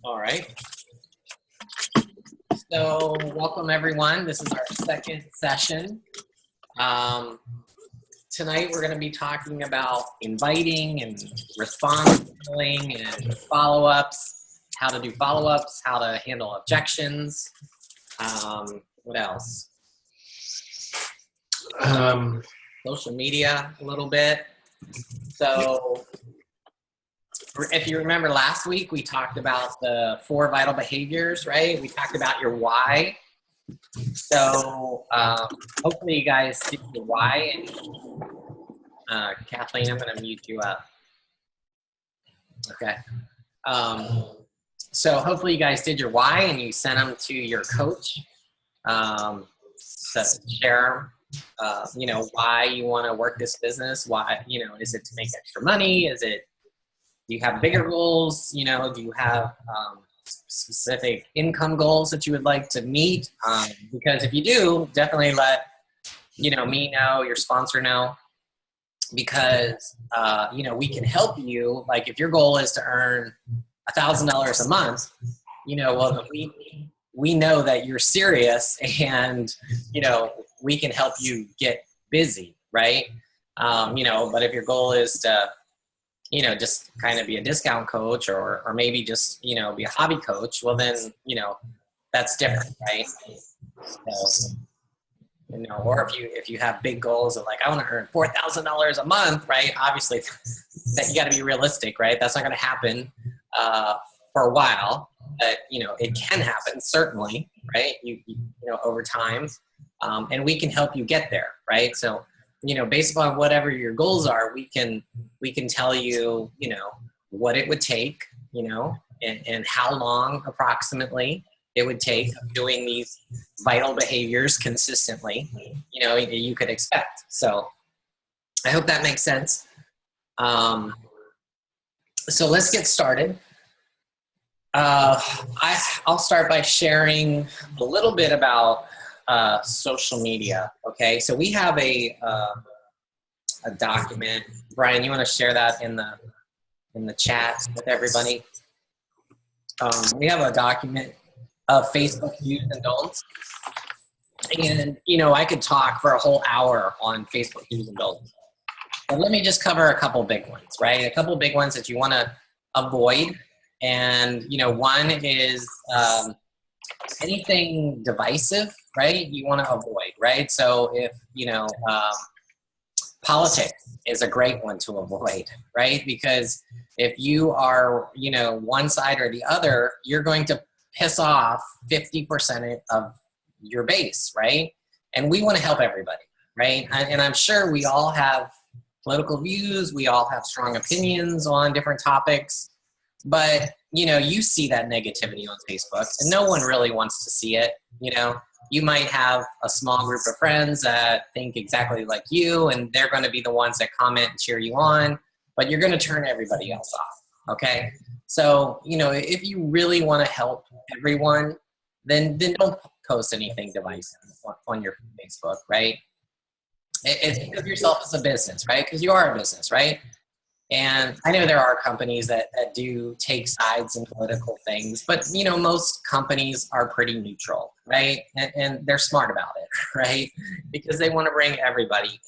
All right. So welcome everyone. This is our second session. Tonight we're going to be talking about inviting and response handling and follow-ups, how to do follow-ups, how to handle objections. What else? Social media a little bit. So if you remember last week, we talked about the 4 vital behaviors, right? We talked about your why. So hopefully you guys see the why. And Kathleen, I'm going to mute you up. Okay. So hopefully you guys did your why and you sent them to your coach. So share, why you want to work this business. Why, is it to make extra money? Do you have bigger goals? Do you have specific income goals that you would like to meet? Because if you do, definitely let, me know, your sponsor know, because, we can help you. Like if your goal is to earn $1,000 a month, well, we know that you're serious and, we can help you get busy, right? But if your goal is to, just kind of be a discount coach or maybe just, be a hobby coach, well then, that's different, right? So, or if you have big goals of like, I want to earn $4,000 a month, right? Obviously that you got to be realistic, right? That's not going to happen for a while, but it can happen certainly, right? You over time, and we can help you get there, right? So, based upon whatever your goals are, we can tell you, what it would take, and how long approximately it would take doing these vital behaviors consistently, you could expect. So I hope that makes sense. So let's get started. I'll start by sharing a little bit about social media. Okay, so we have a document. Brian, you want to share that in the chat with everybody? We have a document of Facebook do's and don'ts, and I could talk for a whole hour on Facebook do's and don'ts. But let me just cover a couple big ones, right? A couple big ones that you want to avoid, and one is anything divisive, right? You want to avoid, right? So if, politics is a great one to avoid, right? Because if you are, one side or the other, you're going to piss off 50% of your base, right? And we want to help everybody, right? And I'm sure we all have political views. We all have strong opinions on different topics. But, you see that negativity on Facebook, and no one really wants to see it. You might have a small group of friends that think exactly like you, and they're going to be the ones that comment and cheer you on, but you're going to turn everybody else off, okay? So, if you really want to help everyone, then don't post anything divisive on your Facebook, right? It's think of yourself as a business, right? Because you are a business, right? And I know there are companies that do take sides in political things, but, most companies are pretty neutral, right? And they're smart about it, right? Because they want to bring everybody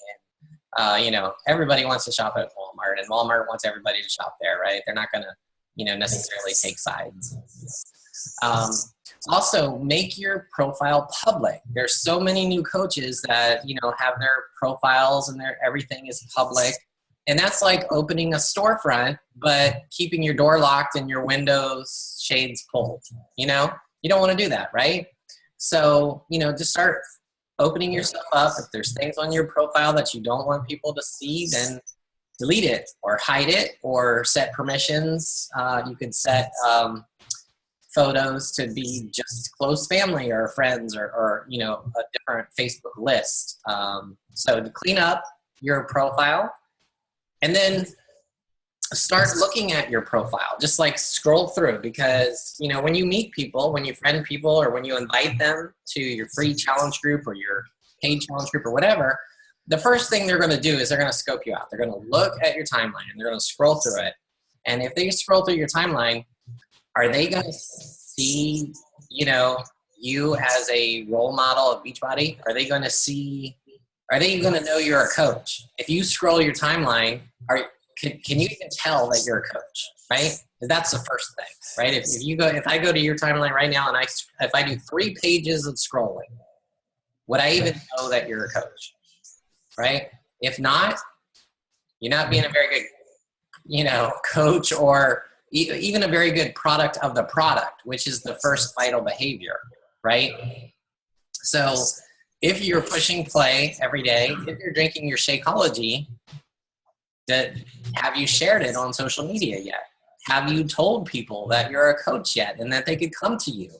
in. Everybody wants to shop at Walmart, and Walmart wants everybody to shop there, right? They're not going to, necessarily take sides. Also, make your profile public. There's so many new coaches that, have their profiles and everything is public. And that's like opening a storefront, but keeping your door locked and your windows shades pulled. You don't want to do that, right? So, just start opening yourself up. If there's things on your profile that you don't want people to see, then delete it or hide it or set permissions. You could set photos to be just close family or friends or a different Facebook list. So to clean up your profile. And then start looking at your profile, just like scroll through, because, when you meet people, when you friend people, or when you invite them to your free challenge group or your paid challenge group or whatever, the first thing they're going to do is they're going to scope you out. They're going to look at your timeline and they're going to scroll through it. And if they scroll through your timeline, are they going to see, you know, you as a role model of Beachbody? Are they going to know you're a coach? If you scroll your timeline, can you even tell that you're a coach, right? That's the first thing, right? If I go to your timeline right now and if I do 3 pages of scrolling, would I even know that you're a coach, right? If not, you're not being a very good, you know, coach, or even a very good product of the product, which is the first vital behavior, right? So if you're pushing play every day, if you're drinking your Shakeology, have you shared it on social media yet? Have you told people that you're a coach yet and that they could come to you?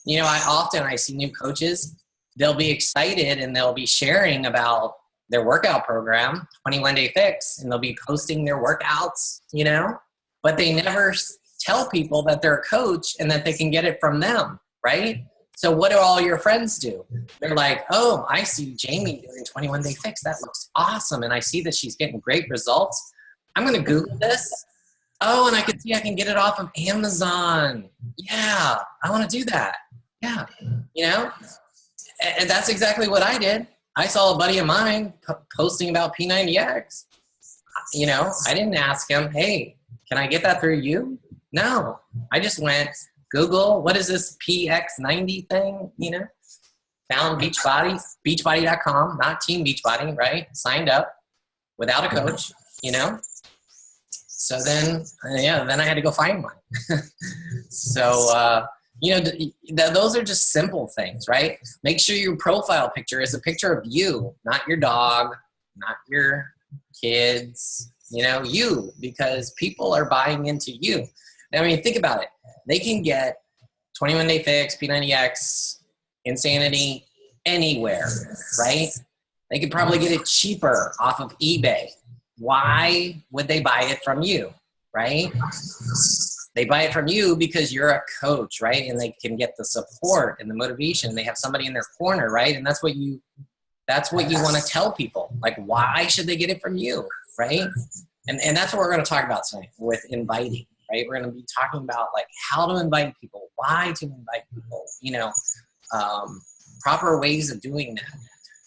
You know, I see new coaches, they'll be excited and they'll be sharing about their workout program, 21 Day Fix, and they'll be posting their workouts, you know, but they never tell people that they're a coach and that they can get it from them, right? So what do all your friends do? They're like, oh, I see Jamie doing 21 Day Fix. That looks awesome. And I see that she's getting great results. I'm going to Google this. Oh, and I can see I can get it off of Amazon. Yeah, I want to do that. Yeah, you know, and that's exactly what I did. I saw a buddy of mine posting about P90X. You know, I didn't ask him, hey, can I get that through you? No, I just went, Google, what is this PX90 thing, you know? Found Beachbody, beachbody.com, not Team Beachbody, right? Signed up without a coach, you know? So then, then I had to go find one. So, you know, those are just simple things, right? Make sure your profile picture is a picture of you, not your dog, not your kids, you know, you, because people are buying into you. I mean, think about it. They can get 21 Day Fix, P90X, Insanity anywhere, right? They could probably get it cheaper off of eBay. Why would they buy it from you, right? They buy it from you because you're a coach, right? And they can get the support and the motivation. They have somebody in their corner, right? And that's what you want to tell people. Like, why should they get it from you, right? And that's what we're going to talk about tonight with inviting, right? We're going to be talking about like how to invite people, why to invite people, you know, proper ways of doing that.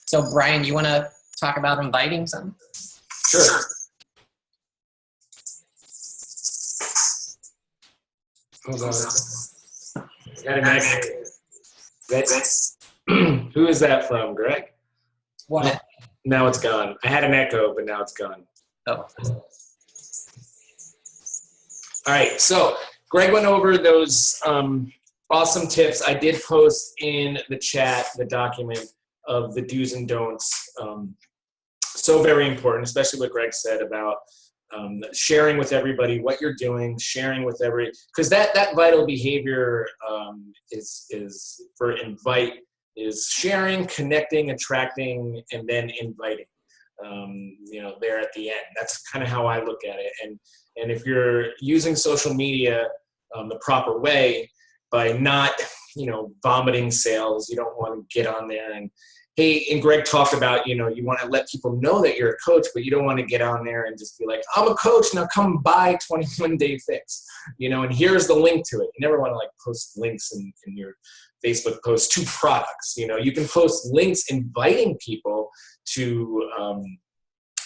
So Brian, you want to talk about inviting some? Sure. Hold on. Got an echo. Who is that from, Greg? What? Oh, now it's gone. I had an echo, but now it's gone. Oh. All right, so Greg went over those awesome tips. I did post in the chat the document of the do's and don'ts. So very important, especially what Greg said about sharing with everybody what you're doing, sharing with because that vital behavior is for invite, is sharing, connecting, attracting, and then inviting. You know, there at the end. That's kind of how I look at it. And if you're using social media the proper way, by not, you know, vomiting sales, you don't want to get on there and, hey, and Greg talked about, you know, you want to let people know that you're a coach, but you don't want to get on there and just be like, I'm a coach, now come buy 21 Day Fix, you know, and here's the link to it. You never want to like post links in your Facebook post to products. You know, you can post links inviting people to,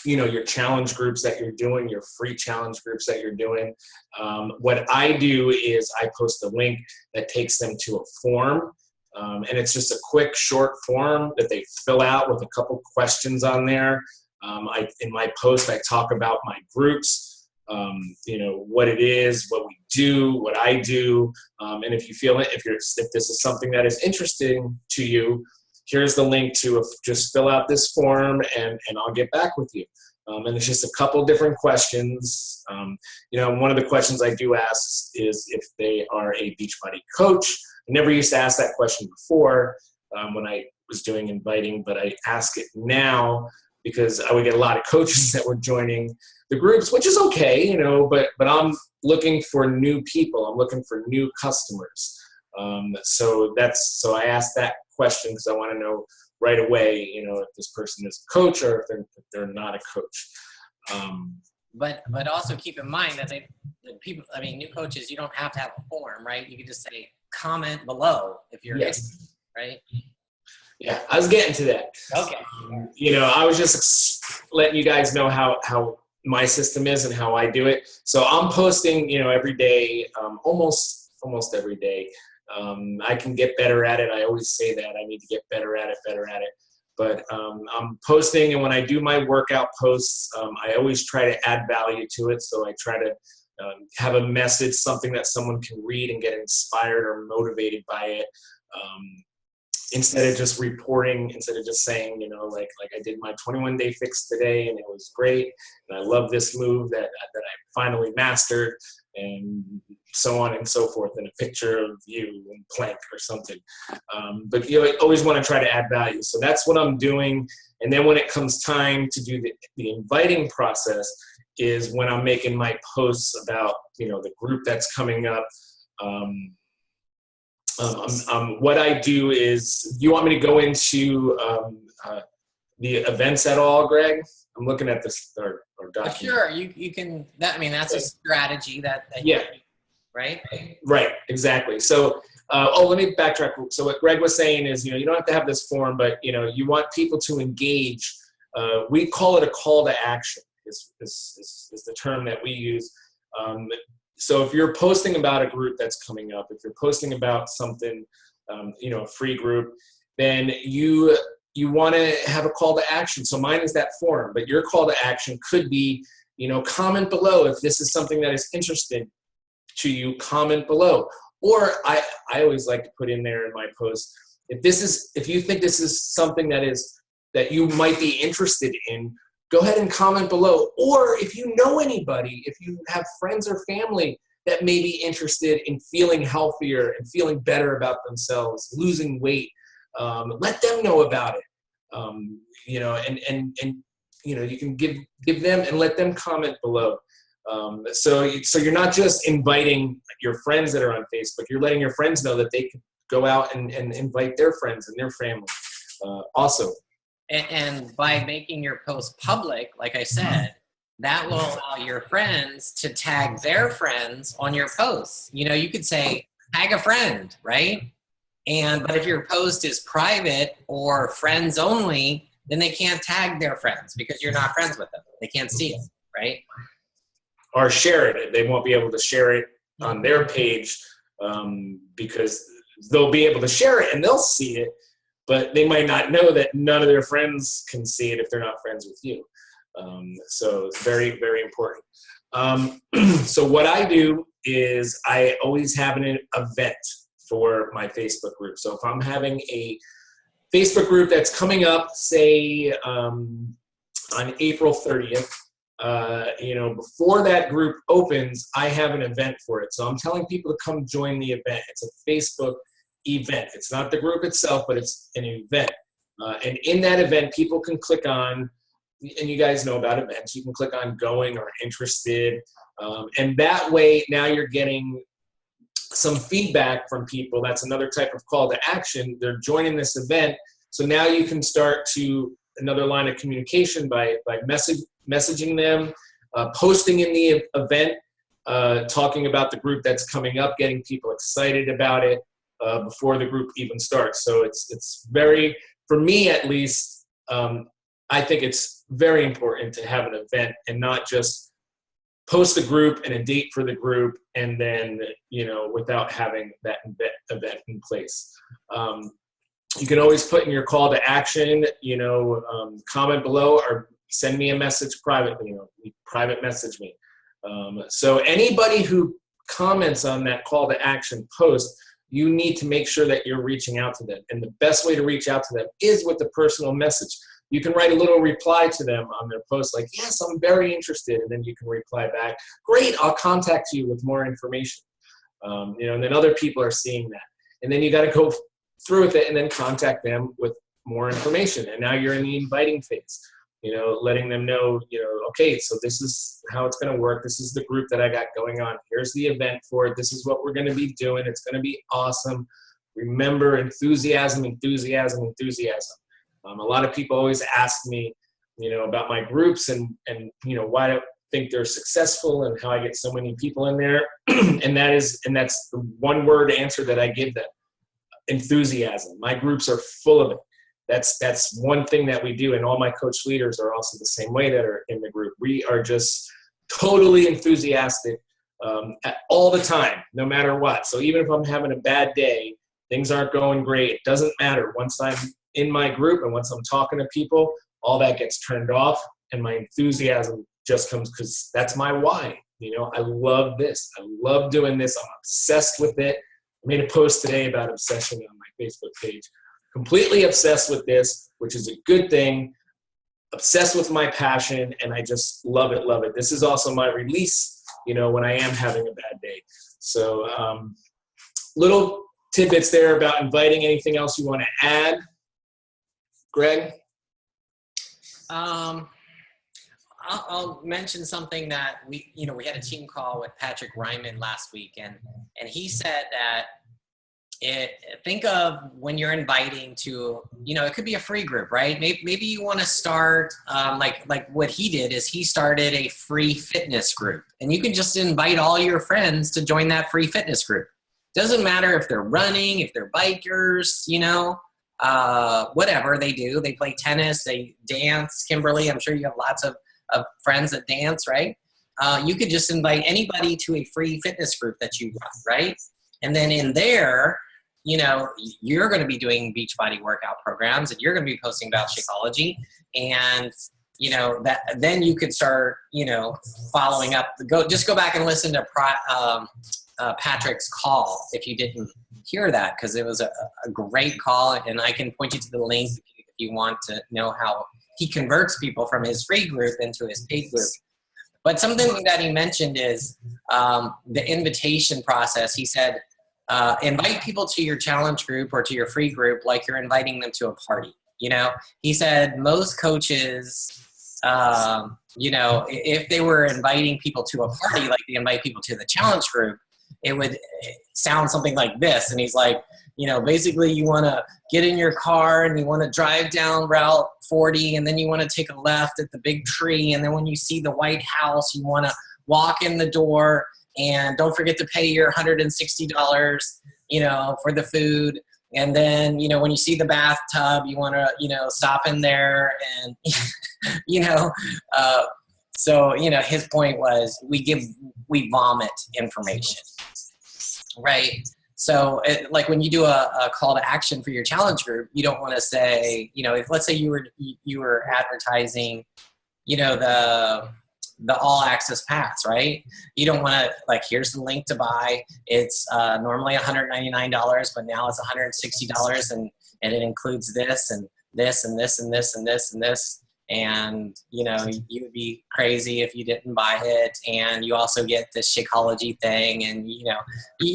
you know, your challenge groups that you're doing, your free challenge groups that you're doing. What I do is I post a link that takes them to a form. And it's just a quick, short form that they fill out with a couple questions on there. In my post, I talk about my groups, you know, what it is, what we do, what I do. And if you feel it, if this is something that is interesting to you, here's the link to just fill out this form and I'll get back with you. And it's just a couple different questions. You know, one of the questions I do ask is if they are a Beachbody coach. I never used to ask that question before when I was doing inviting, but I ask it now because I would get a lot of coaches that were joining the groups, which is okay, you know, but I'm looking for new people. I'm looking for new customers. So I asked that question because I want to know right away, you know, if this person is a coach or if they're not a coach. But also keep in mind that people, I mean, new coaches, you don't have to have a form, right? You can just say comment below if you're Yes. right? Yeah, I was getting to that. Okay. You know, I was just letting you guys know how my system is and how I do it. So I'm posting, you know, every day, almost every day. I can get better at it. I always say that I need to get better at it. But I'm posting, and when I do my workout posts, I always try to add value to it. So I try to have a message, something that someone can read and get inspired or motivated by it. Instead of just reporting, instead of just saying, you know, like I did my 21-day fix today and it was great, and I love this move that I finally mastered, and so on and so forth, and a picture of you and plank or something. But you always want to try to add value. So that's what I'm doing. And then when it comes time to do the inviting process is when I'm making my posts about, you know, the group that's coming up. What I do is, you want me to go into the events at all, Greg? I'm looking at this our document. Sure, you can. I mean, that's a strategy that yeah, right. Right, exactly. So, let me backtrack. So what Greg was saying is, you know, you don't have to have this form, but you know, you want people to engage. We call it a call to action. Is the term that we use. So if you're posting about a group that's coming up, if you're posting about something, you know, a free group, then you want to have a call to action. So mine is that form, but your call to action could be, you know, comment below if this is something that is interesting to you. Comment below. Or I always like to put in there in my post, if you think this is something that you might be interested in, go ahead and comment below. Or if you know anybody, if you have friends or family that may be interested in feeling healthier and feeling better about themselves, losing weight, let them know about it. You know, and you know, you can give them and let them comment below. So you're not just inviting your friends that are on Facebook, you're letting your friends know that they can go out and invite their friends and their family also. And by making your post public, like I said, that will allow your friends to tag their friends on your posts. You know, you could say, tag a friend, right? But if your post is private or friends only, then they can't tag their friends because you're not friends with them. They can't see it, right? Or share it. They won't be able to share it on their page because they'll be able to share it and they'll see it, but they might not know that none of their friends can see it if they're not friends with you. So it's very, very important. So what I do is I always have an event for my Facebook group. So if I'm having a Facebook group that's coming up, say on April 30th, you know, before that group opens, I have an event for it. So I'm telling people to come join the event. It's a Facebook event. It's not the group itself, but it's an event. And in that event, people can click on, and you guys know about events, you can click on going or interested. And that way, now you're getting some feedback from people. That's another type of call to action. They're joining this event. So now you can start to another line of communication by messaging them, posting in the event, talking about the group that's coming up, getting people excited about it before the group even starts. So it's very, for me at least, I think it's very important to have an event and not just post a group and a date for the group and then, you know, without having that event in place. You can always put in your call to action, you know, comment below or send me a message privately, you know, private message me. So anybody who comments on that call to action post, you need to make sure that you're reaching out to them. And the best way to reach out to them is with a personal message. You can write a little reply to them on their post like, yes, I'm very interested. And then you can reply back, great, I'll contact you with more information. You know, and then other people are seeing that. And then you got to go through with it and then contact them with more information. And now you're in the inviting phase, you know, letting them know, you know, okay, so this is how it's going to work. This is the group that I got going on. Here's the event for it. This is what we're going to be doing. It's going to be awesome. Remember, enthusiasm, enthusiasm, enthusiasm. A lot of people always ask me, you know, about my groups and you know, why think they're successful and how I get so many people in there. and that's the one word answer that I give them: enthusiasm. My groups are full of it. That's one thing that we do, and all my coach leaders are also the same way that are in the group. We are just totally enthusiastic all the time, no matter what. So even if I'm having a bad day, things aren't going great, it doesn't matter. Once I'm in my group and once I'm talking to people, all that gets turned off, and my enthusiasm just comes, because that's my why. I love this. I love doing this. I'm obsessed with it. I made a post today about obsession on my Facebook page. Completely obsessed with this, which is a good thing. Obsessed with my passion, and I just love it, love it. This is also my release, when I am having a bad day. So little tidbits there about inviting. Anything else you want to add, Greg? I'll mention something that we had a team call with Patrick Ryman last week, and he said that think of when you're inviting to, it could be a free group, right? Maybe you want to start, like what he did is he started a free fitness group, and you can just invite all your friends to join that free fitness group. Doesn't matter if they're running, if they're bikers, whatever they do. They play tennis, they dance. Kimberly, I'm sure you have lots of friends that dance, right? You could just invite anybody to a free fitness group that you run, right? And then in there, you're going to be doing Beachbody workout programs, and you're going to be posting about Shakeology, and then you could start following up. Just go back and listen to Patrick's call if you didn't hear that, because it was a great call, and I can point you to the link if you want to know how he converts people from his free group into his paid group. But something that he mentioned is the invitation process. He said, invite people to your challenge group or to your free group like you're inviting them to a party. He said most coaches, if they were inviting people to a party like they invite people to the challenge group, it would sound something like this. And he's like, basically you want to get in your car and you want to drive down Route 40, and then you want to take a left at the big tree. And then when you see the White House, you want to walk in the door, and don't forget to pay your $160, for the food. And then, when you see the bathtub, you want to, stop in there and, so, his point was we vomit information, right? So like when you do a call to action for your challenge group, you don't want to say, if let's say you were advertising, the all access pass, right? You don't want to here's the link to buy. It's normally $199, but now it's $160, and it includes this and this and this and this and this and this. And, you would be crazy if you didn't buy it. And you also get this Shakeology thing. And, you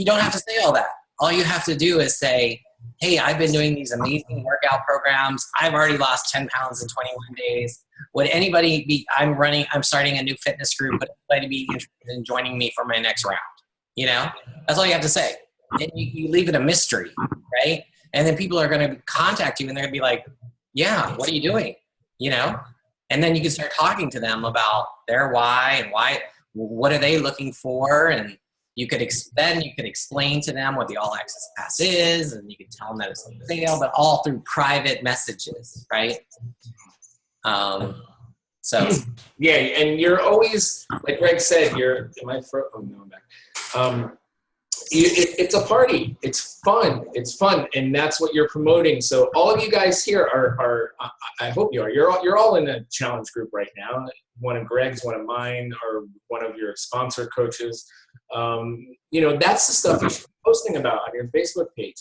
don't have to say all that. All you have to do is say, hey, I've been doing these amazing workout programs. I've already lost 10 pounds in 21 days. Would anybody be, I'm starting a new fitness group. Would anybody be interested in joining me for my next round? That's all you have to say. And you leave it a mystery, right? And then people are going to contact you, and they're going to be like, yeah, what are you doing? And then you can start talking to them about their why and what are they looking for. And you could explain to them what the all access pass is, and you can tell them that it's on sale, but all through private messages, right? So yeah, and you're always, like Greg said, oh no, I'm back. It's a party. It's fun. And that's what you're promoting. So all of you guys here are I hope you are. You're all in a challenge group right now. One of Greg's, one of mine, or one of your sponsor coaches. That's the stuff you should be posting about on your Facebook page.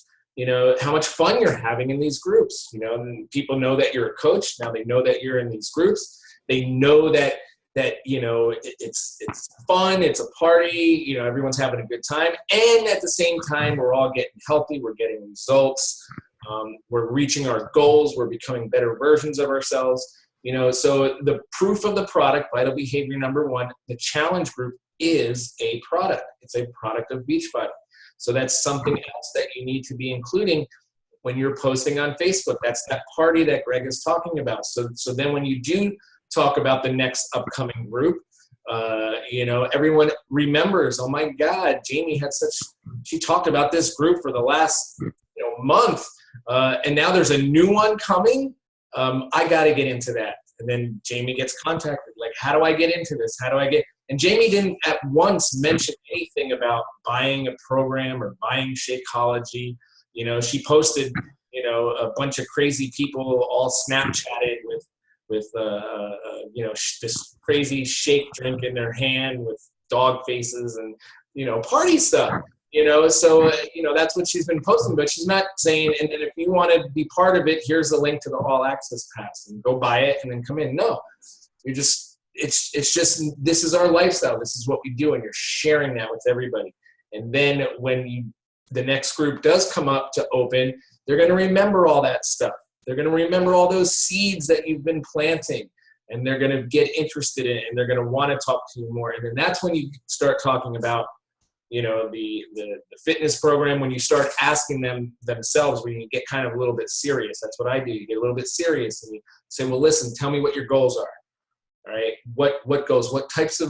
How much fun you're having in these groups. And people know that you're a coach. Now they know that you're in these groups. They know that it's fun, it's a party, everyone's having a good time, and at the same time we're all getting healthy, we're getting results, we're reaching our goals, we're becoming better versions of ourselves. So the proof of the product, vital behavior number one, the challenge group is a product. It's a product of Beachbody. So that's something else that you need to be including when you're posting on Facebook. That's that party that Greg is talking about. So then when you do talk about the next upcoming group, Everyone remembers, oh my God, Jamie she talked about this group for the last month, and now there's a new one coming. I got to get into that. And then Jamie gets contacted, like, how do I get into this? And Jamie didn't at once mention anything about buying a program or buying Shakeology. She posted, a bunch of crazy people all Snapchatted with this crazy shake drink in their hand with dog faces and, party stuff. So that's what she's been posting, but she's not saying, and if you want to be part of it, here's the link to the all access pass and go buy it and then come in. No, it's just, this is our lifestyle. This is what we do. And you're sharing that with everybody. And then when the next group does come up to open, they're going to remember all that stuff. They're going to remember all those seeds that you've been planting, and they're going to get interested in it, and they're going to want to talk to you more. And then that's when you start talking about, the fitness program, when you start asking them themselves, when you get kind of a little bit serious. That's what I do. You get a little bit serious and you say, well, listen, tell me what your goals are. All right. What goals, what types of,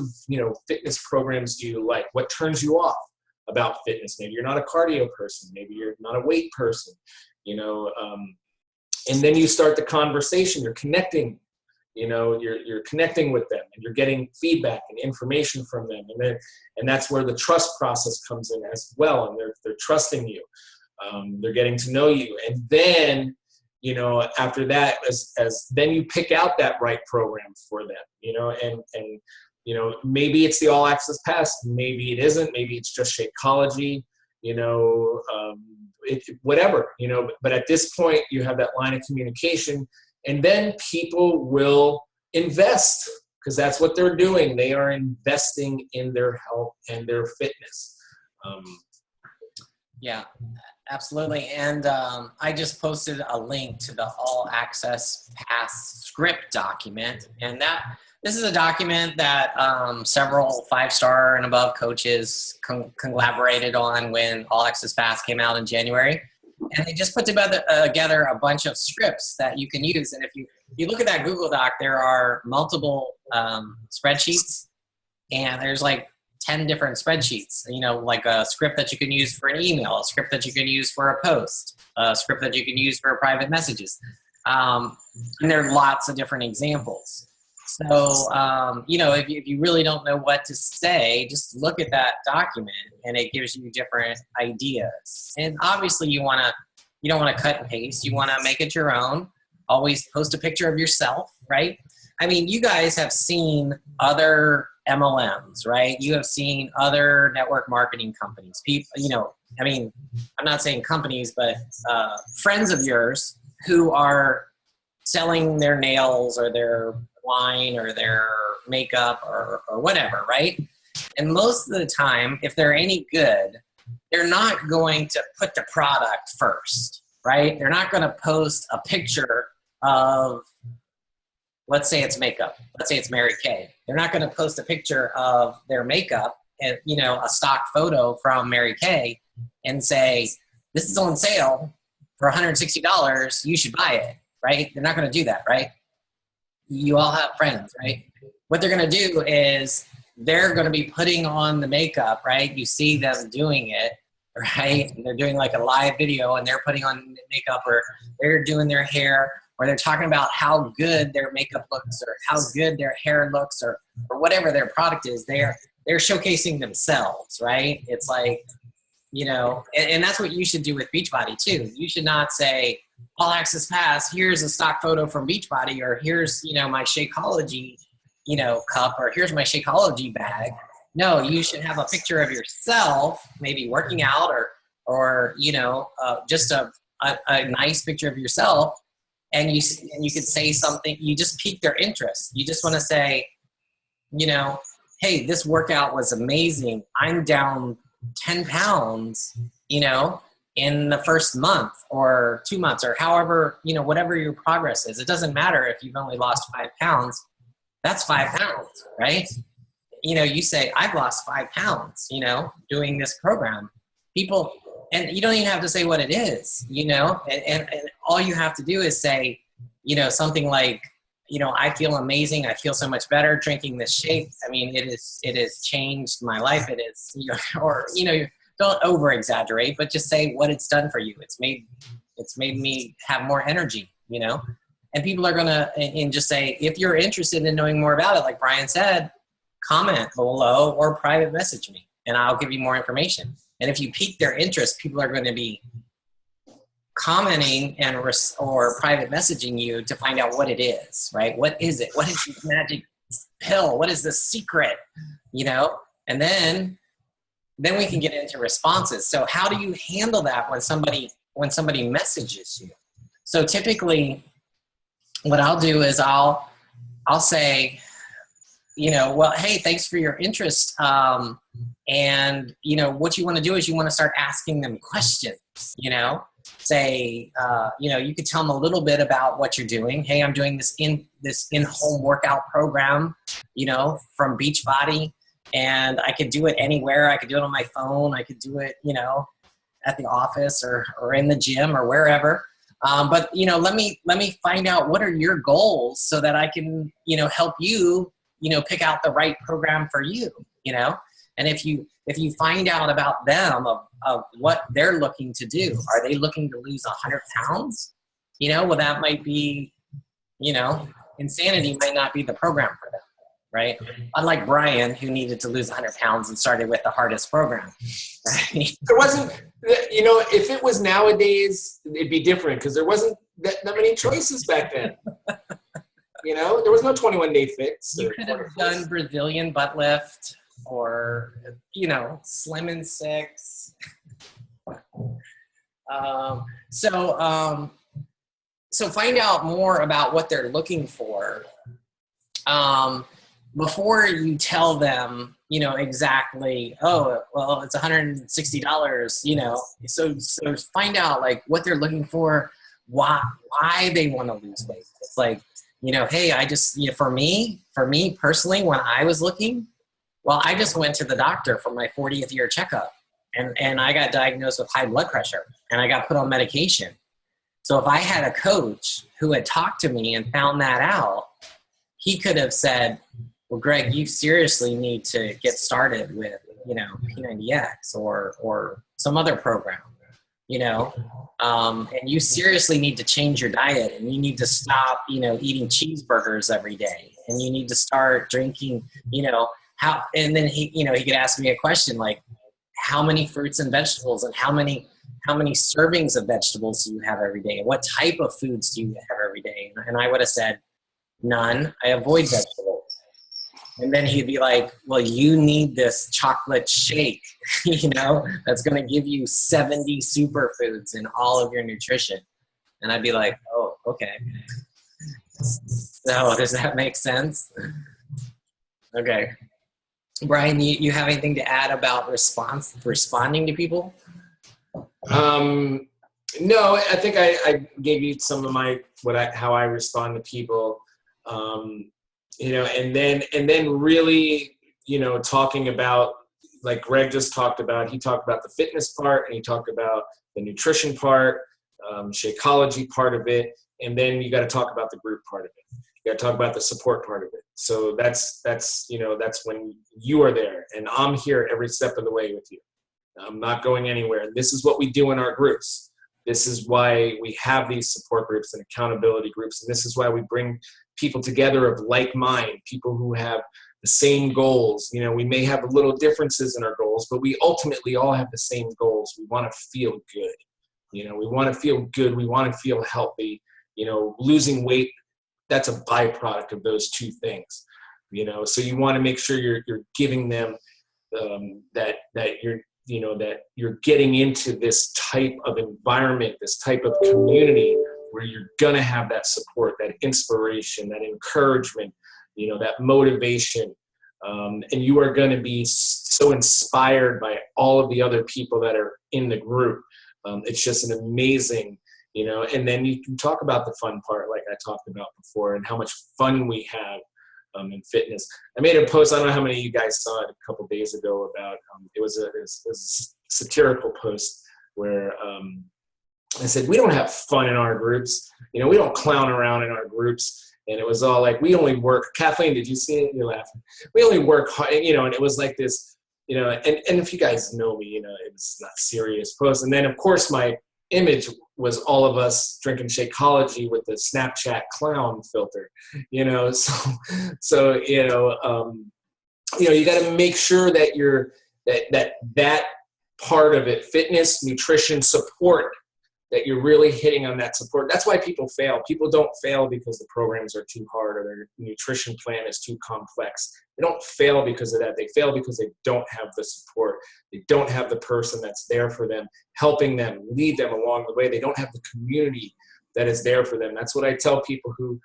fitness programs do you like? What turns you off about fitness? Maybe you're not a cardio person. Maybe you're not a weight person, and then you start the conversation. You're connecting, you're connecting with them, and you're getting feedback and information from them. And that's where the trust process comes in as well. And they're trusting you. They're getting to know you. And then, after that, as then you pick out that right program for them, and maybe it's the all access pass. Maybe it isn't. Maybe it's just Shakeology, whatever, but at this point you have that line of communication, and then people will invest, because that's what they're doing. They are investing in their health and their fitness. Yeah, absolutely. And I just posted a link to the all access pass script document, and this is a document that several 5-star and above coaches collaborated on when All Access Pass came out in January. And they just put together a bunch of scripts that you can use. And if you look at that Google Doc, there are multiple spreadsheets, and there's like 10 different spreadsheets, like a script that you can use for an email, a script that you can use for a post, a script that you can use for private messages. And there are lots of different examples. So, if you really don't know what to say, just look at that document, and it gives you different ideas. And obviously you don't want to cut and paste. You want to make it your own. Always post a picture of yourself, right? I mean, you guys have seen other MLMs, right? You have seen other network marketing companies. People, I'm not saying companies, but friends of yours who are selling their nails or their wine or their makeup or whatever, right? And most of the time, if they're any good, they're not going to put the product first, right? They're not going to post a picture of, let's say it's makeup. Let's say it's Mary Kay. They're not going to post a picture of their makeup and, a stock photo from Mary Kay and say, this is on sale for $160. You should buy it, right? They're not going to do that, right? You all have friends, right? What they're going to do is they're going to be putting on the makeup, right? You see them doing it, right? And they're doing like a live video, and they're putting on makeup, or they're doing their hair, or they're talking about how good their makeup looks, or how good their hair looks, or whatever their product is. They're showcasing themselves, right? It's like, and that's what you should do with Beachbody too. You should not say, all access pass, here's a stock photo from Beachbody, or here's, my Shakeology, cup, or here's my Shakeology bag. No, you should have a picture of yourself, maybe working out, or just a nice picture of yourself. And you could say something, you just pique their interest. You just want to say, hey, this workout was amazing. I'm down 10 pounds, in the first month or 2 months, or however, whatever your progress is. It doesn't matter if you've only lost 5 pounds. That's 5 pounds, right? You say, I've lost 5 pounds, doing this program. People, and you don't even have to say what it is, and all you have to do is say, something like, I feel amazing. I feel so much better drinking this shake. I mean, it has changed my life. It is, or, don't over exaggerate, but just say what it's done for you. It's made me have more energy, and people are going to, and just say, if you're interested in knowing more about it, like Brian said, comment below or private message me and I'll give you more information. And if you pique their interest, people are going to be commenting or private messaging you to find out what it is, right? What is it? What is the magic pill? What is the secret? And then we can get into responses. So how do you handle that when somebody messages you? So typically what I'll do is I'll say, well, hey, thanks for your interest. And what you want to do is you want to start asking them questions, say, you could tell them a little bit about what you're doing. Hey, I'm doing this in-home workout program, from Beachbody, and I could do it anywhere. I could do it on my phone. I could do it, at the office or in the gym or wherever. But let me find out what are your goals so that I can, help you, pick out the right program for you, And if you find out about them of what they're looking to do, are they looking to lose 100 pounds? Well, that might be, insanity might not be the program for them, right? Unlike Brian, who needed to lose 100 pounds and started with the hardest program. Right? There wasn't, if it was nowadays, it'd be different because there wasn't that many choices back then. There was no 21-day fix. You could have done Brazilian butt lift or, Slim and Six. So find out more about what they're looking for before you tell them, exactly, oh, well, it's $160, So find out like what they're looking for, why they want to lose weight. It's like, hey, I just, for me personally, when I was looking, well, I just went to the doctor for my 40th year checkup and I got diagnosed with high blood pressure and I got put on medication. So if I had a coach who had talked to me and found that out, he could have said, well, Greg, you seriously need to get started with, P90X or some other program, and you seriously need to change your diet and you need to stop, eating cheeseburgers every day and you need to start drinking, and then he could ask me a question like, how many fruits and vegetables and how many servings of vegetables do you have every day? And what type of foods do you have every day? And I would have said, none. I avoid vegetables. And then he'd be like, well, you need this chocolate shake, that's going to give you 70 superfoods in all of your nutrition. And I'd be like, oh, okay. So does that make sense? Okay. Brian, you have anything to add about responding to people? No, I think I gave you some of how I respond to people, and then really, talking about, like Greg just talked about, he talked about the fitness part and he talked about the nutrition part, Shakeology part of it. And then you got to talk about the group part of it. You got to talk about the support part of it. So that's when you are there and I'm here every step of the way with you. I'm not going anywhere. This is what we do in our groups. This is why we have these support groups and accountability groups. And this is why we bring people together of like mind, people who have the same goals. We may have little differences in our goals, but we ultimately all have the same goals. We want to feel good. We want to feel good. We want to feel healthy. Losing weight, that's a byproduct of those two things. So you want to make sure you're giving them that you're getting into this type of environment, this type of community where you're going to have that support, that inspiration, that encouragement, that motivation. And you are going to be so inspired by all of the other people that are in the group. It's just an amazing, and then you can talk about the fun part like I talked about before and how much fun we have in fitness. I made a post, I don't know how many of you guys saw it a couple days ago about, it was a satirical post where I said, we don't have fun in our groups. We don't clown around in our groups. And it was all like, we only work, Kathleen, did you see it? You're laughing. We only work hard, you know, and it was like this, you know, and if you guys know me, you know, it was not serious post. And then of course my image was all of us drinking Shakeology with the Snapchat clown filter, you know, so you know, you got to make sure that you're, that part of it, fitness, nutrition, support, that you're really hitting on that support. That's why people fail. People don't fail because the programs are too hard or their nutrition plan is too complex. They don't fail because of that. They fail because they don't have the support. They don't have the person that's there for them, helping them, lead them along the way. They don't have the community that is there for them. That's what I tell people who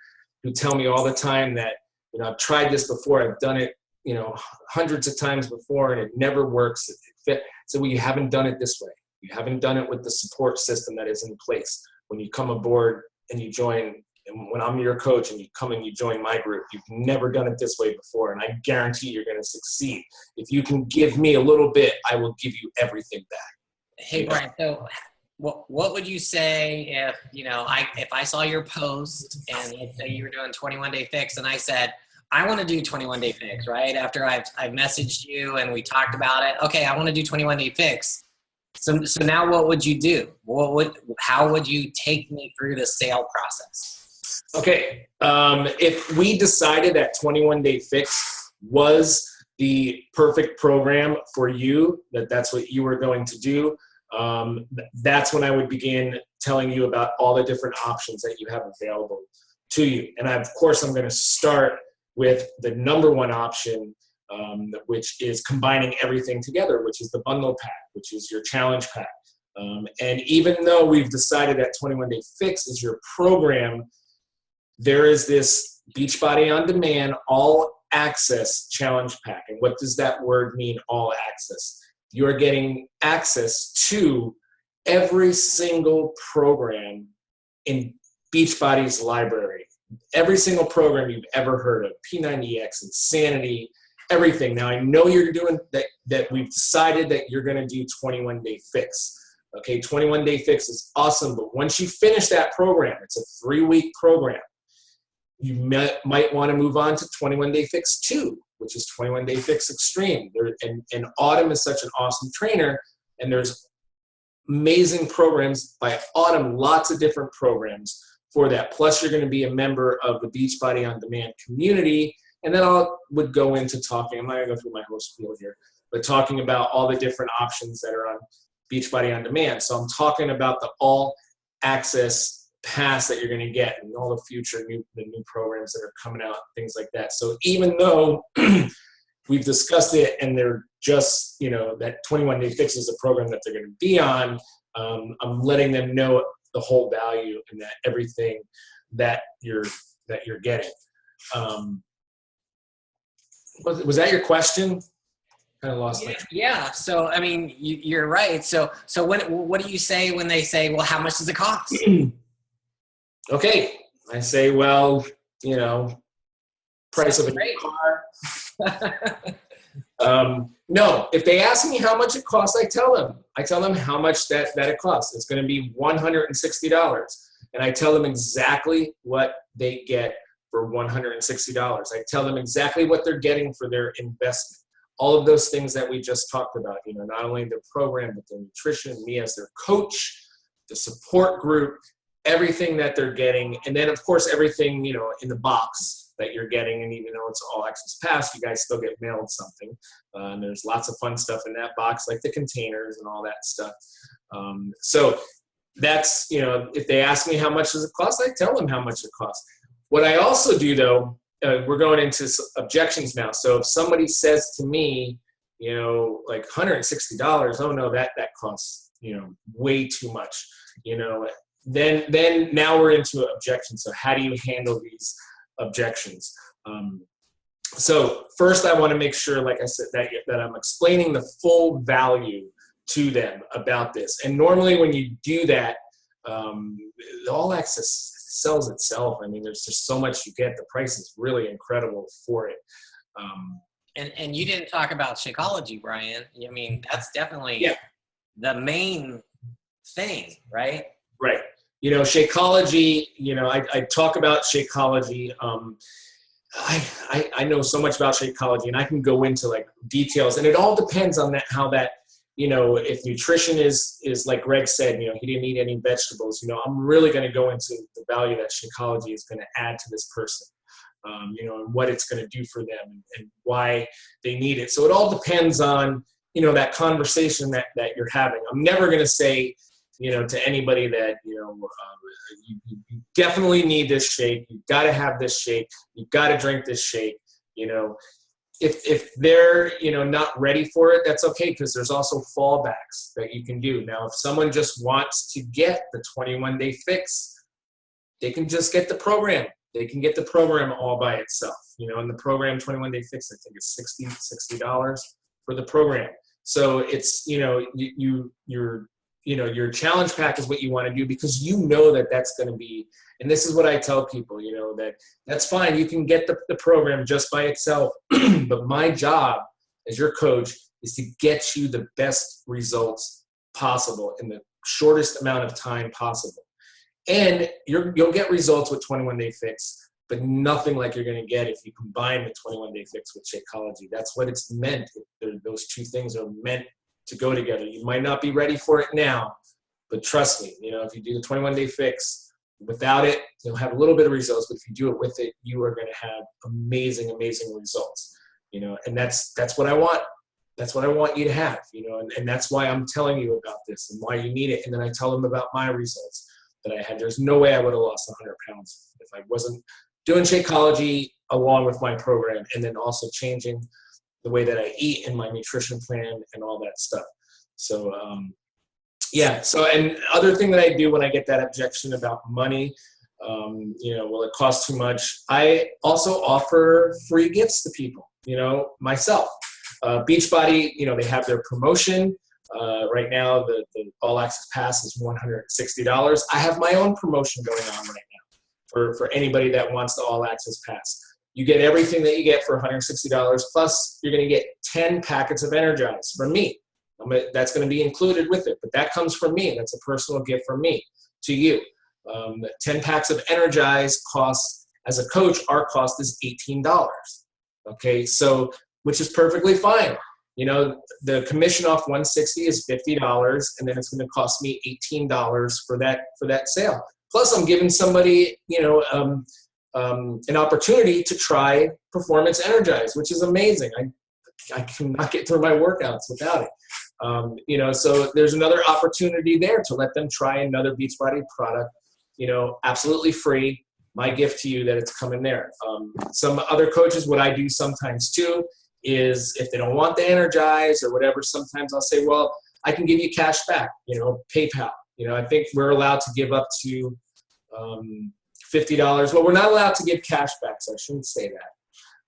tell me all the time that, you know, I've tried this before, I've done it, you know, hundreds of times before, and it never works. So well, you haven't done it this way. You haven't done it with the support system that is in place. When you come aboard and you join, and when I'm your coach and you come and you join my group, you've never done it this way before, and I guarantee you're going to succeed. If you can give me a little bit, I will give you everything back. Hey, Brian, so what would you say if, you know, if I saw your post and let's say you were doing 21-day fix and I said, I want to do 21-day fix, right? After I've messaged you and we talked about it. Okay, I want to do 21-day fix. So now what would you do? How would you take me through the sale process? Okay, if we decided that 21-day fix was the perfect program for you, that's what you were going to do, that's when I would begin telling you about all the different options that you have available to you. And of course, I'm going to start with the number one option, which is combining everything together, which is the bundle pack, which is your challenge pack. And even though we've decided that 21-day fix is your program, there is this Beachbody On Demand all access challenge pack. And what does that word mean, all access? You are getting access to every single program in Beachbody's library. Every single program you've ever heard of, P90X, Insanity, everything. Now, I know you're doing that we've decided that you're going to do 21-day fix. Okay, 21-day fix is awesome, but once you finish that program, it's a 3-week program. You might want to move on to 21-day fix 2, which is 21-day fix extreme. And Autumn is such an awesome trainer, and there's amazing programs by Autumn, lots of different programs for that. Plus, you're going to be a member of the Beachbody On Demand community. And then I would go into talking, I'm not going to go through my whole spiel here, but talking about all the different options that are on Beachbody On Demand. So I'm talking about the all access pass that you're going to get and all the future new programs that are coming out, things like that. So even though we've discussed it and they're just, you know, that 21-day fix is a program that they're going to be on, I'm letting them know the whole value and that everything that you're getting. Was that your question? Kind of lost my. Yeah. So I mean, you're right. So what do you say when they say, well, how much does it cost? Okay, I say, well, you know, price of a new car. No, if they ask me how much it costs, I tell them how much that it costs. It's going to be $160, and I tell them exactly what they get for $160. I tell them exactly what they're getting for their investment. All of those things that we just talked about, you know, not only their program, but their nutrition, me as their coach, the support group, everything that they're getting. And then of course, everything, you know, in the box that you're getting. And even though it's all access pass, you guys still get mailed something. And there's lots of fun stuff in that box, like the containers and all that stuff. So that's, you know, if they ask me how much does it cost, I tell them how much it costs. What I also do though, we're going into objections now. So if somebody says to me, you know, like $160, oh no, that costs, you know, way too much, you know, then now we're into objections. So how do you handle these objections? So first I want to make sure, like I said, that I'm explaining the full value to them about this. And normally when you do that, all access sells itself. I mean, there's just so much you get. The price is really incredible for it. And you didn't talk about Shakeology, Brian. I mean, that's definitely the main thing, right? Right. Shakeology, I talk about Shakeology. I know so much about Shakeology, and I can go into like details, and it all depends on how that, if nutrition is like Greg said, he didn't eat any vegetables, I'm really going to go into the value that Shakeology is going to add to this person, and what it's going to do for them and why they need it. So it all depends on, that conversation that you're having. I'm never going to say, to anybody that, you definitely need this shake. You've got to have this shake. You've got to drink this shake. If they're, not ready for it, that's okay, because there's also fallbacks that you can do. Now, if someone just wants to get the 21-day fix, they can just get the program. They can get the program all by itself. And the program 21-day fix, I think is $60 for the program. So it's, your challenge pack is what you want to do, because that's going to be, and this is what I tell people, that's fine. You can get the program just by itself, but my job as your coach is to get you the best results possible in the shortest amount of time possible. And you'll get results with 21-day fix, but nothing like you're going to get if you combine the 21-day fix with Shakeology. That's what it's meant. Those two things are meant to go together. You might not be ready for it now, but trust me, if you do the 21-day fix, without it, you'll have a little bit of results, but if you do it with it, you are going to have amazing, amazing results, and that's what I want. That's what I want you to have, and that's why I'm telling you about this and why you need it. And then I tell them about my results that I had. There's no way I would have lost 100 pounds if I wasn't doing Shakeology along with my program, and then also changing the way that I eat and my nutrition plan and all that stuff. So, So, and other thing that I do when I get that objection about money, will it cost too much? I also offer free gifts to people, myself. Beachbody, they have their promotion. Right now, the All Access Pass is $160. I have my own promotion going on right now for anybody that wants the All Access Pass. You get everything that you get for $160, plus you're going to get 10 packets of Energize from me. That's going to be included with it, but that comes from me. That's a personal gift from me to you. 10 packs of Energize costs, as a coach, our cost is $18. Okay, so, which is perfectly fine. The commission off 160 is $50, and then it's going to cost me $18 for that sale. Plus, I'm giving somebody, an opportunity to try Performance Energize, which is amazing. I cannot get through my workouts without it. So there's another opportunity there to let them try another Beachbody product, absolutely free. My gift to you that it's coming there. Some other coaches, what I do sometimes too, is if they don't want the Energize or whatever, sometimes I'll say, well, I can give you cash back, PayPal. I think we're allowed to give up to $50. Well, we're not allowed to give cash back, so I shouldn't say that.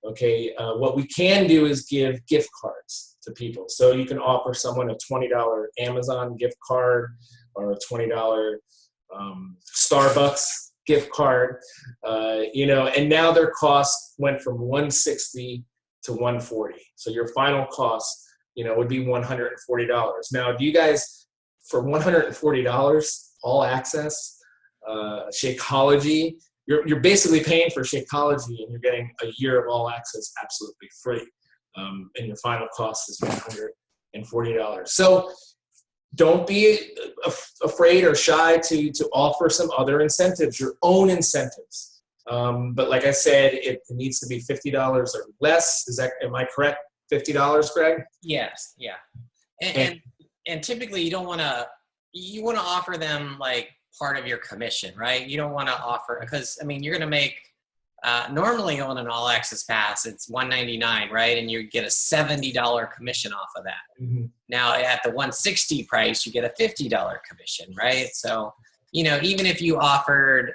Okay, what we can do is give gift cards to people. So you can offer someone a $20 Amazon gift card or a $20 Starbucks gift card, and now their cost went from $160 to $140. So your final cost, would be $140. Now, do you guys, for $140, all access, Shakeology, you're basically paying for Shakeology, and you're getting a year of all access absolutely free. And your final cost is $140. So don't be afraid or shy to offer some other incentives, your own incentives. But like I said, it needs to be $50 or less. Am I correct? $50, Greg? Yes. Yeah. And typically you want to offer them like part of your commission, right? You don't want to offer, because you're going to make, normally on an All Access Pass, it's $199, right? And you get a $70 commission off of that. Mm-hmm. Now at the $160 price, you get a $50 commission, right? So, even if you offered,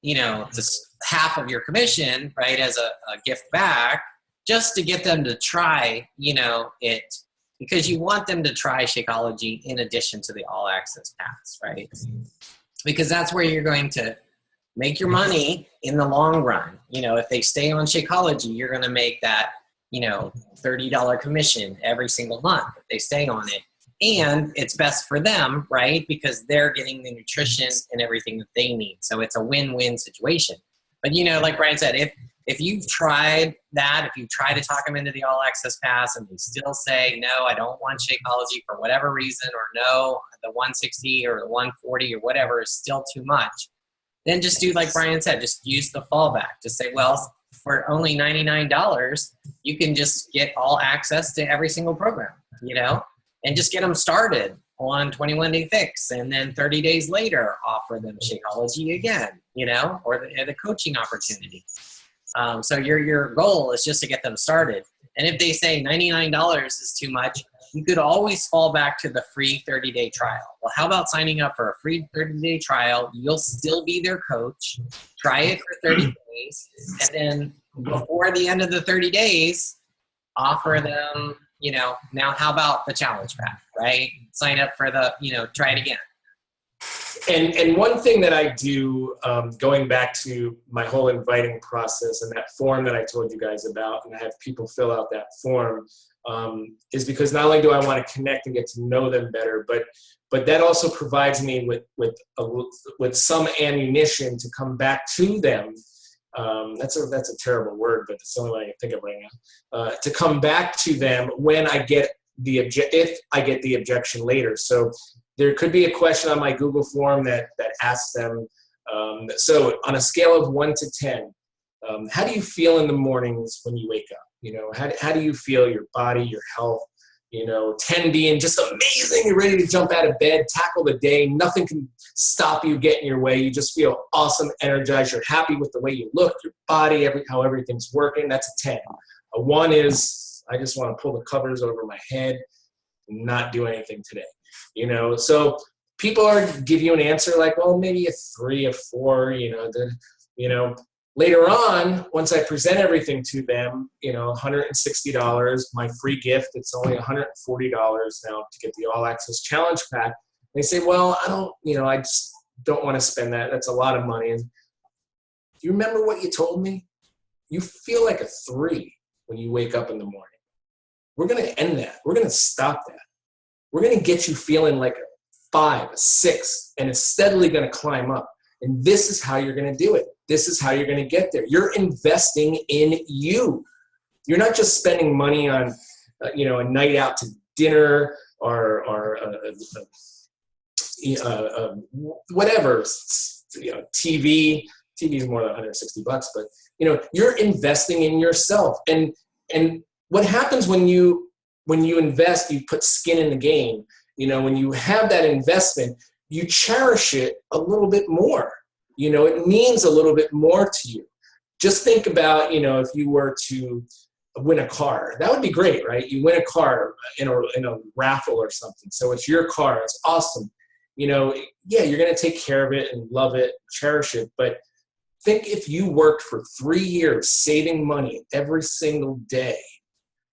just half of your commission, right, as a gift back, just to get them to try, it, because you want them to try Shakeology in addition to the All Access Pass, right? Because that's where you're going to make your money in the long run. If they stay on Shakeology, you're going to make that, $30 commission every single month if they stay on it. and it's best for them, right? Because they're getting the nutrition and everything that they need. So it's a win-win situation. But, you know, like Brian said, if you've tried that, if you try to talk them into the all access pass and they still say, no, I don't want Shakeology for whatever reason, or no, the 160 or the 140 or whatever is still too much, then just do like Brian said, just use the fallback. Just say, well, for only $99, you can just get all access to every single program, you know, and just get them started on 21-day fix. And then 30 days later, offer them Shakeology again, you know, or the coaching opportunity. So your goal is just to get them started. And if they say $99 is too much, you could always fall back to the free 30-day trial. Well, how about signing up for a free 30-day trial? You'll still be their coach. Try it for 30 days. And then before the end of the 30 days, offer them, you know, now how about the challenge pack, right? Sign up for the, you know, try it again. And one thing that I do, going back to my whole inviting process and that form that I told you guys about, and I have people fill out that form, is because not only do I want to connect and get to know them better, but that also provides me with some ammunition to come back to them. That's a terrible word, but it's the only way I can think of right now. To come back to them when I get if I get the objection later. So there could be a question on my Google form that asks them, so on a scale of 1 to 10, how do you feel in the mornings when you wake up? You know, how do you feel, your body, your health? You know, 10 being just amazing, you're ready to jump out of bed, tackle the day, nothing can stop you, get in your way. You just feel awesome, energized, you're happy with the way you look, your body, how everything's working. That's a 10. A 1 is, I just want to pull the covers over my head and not do anything today. You know, so people give you an answer like, well, maybe a 3, a 4, you know, later on, once I present everything to them, you know, $160, my free gift, it's only $140 now to get the all access challenge pack. They say, well, I just don't want to spend that. That's a lot of money. And do you remember what you told me? You feel like a 3 when you wake up in the morning. We're going to end that. We're going to stop that. We're going to get you feeling like a 5, a 6, and it's steadily going to climb up. And this is how you're going to do it. This is how you're going to get there. You're investing in you. You're not just spending money on, a night out to dinner or whatever, TV. TV is more than $160, but you're investing in yourself. And what happens when you invest, you put skin in the game. When you have that investment, you cherish it a little bit more. It means a little bit more to you. Just think about, if you were to win a car, that would be great, right? You win a car in a raffle or something. So it's your car. It's awesome. Yeah, you're going to take care of it and love it, cherish it. But think if you worked for 3 years saving money every single day,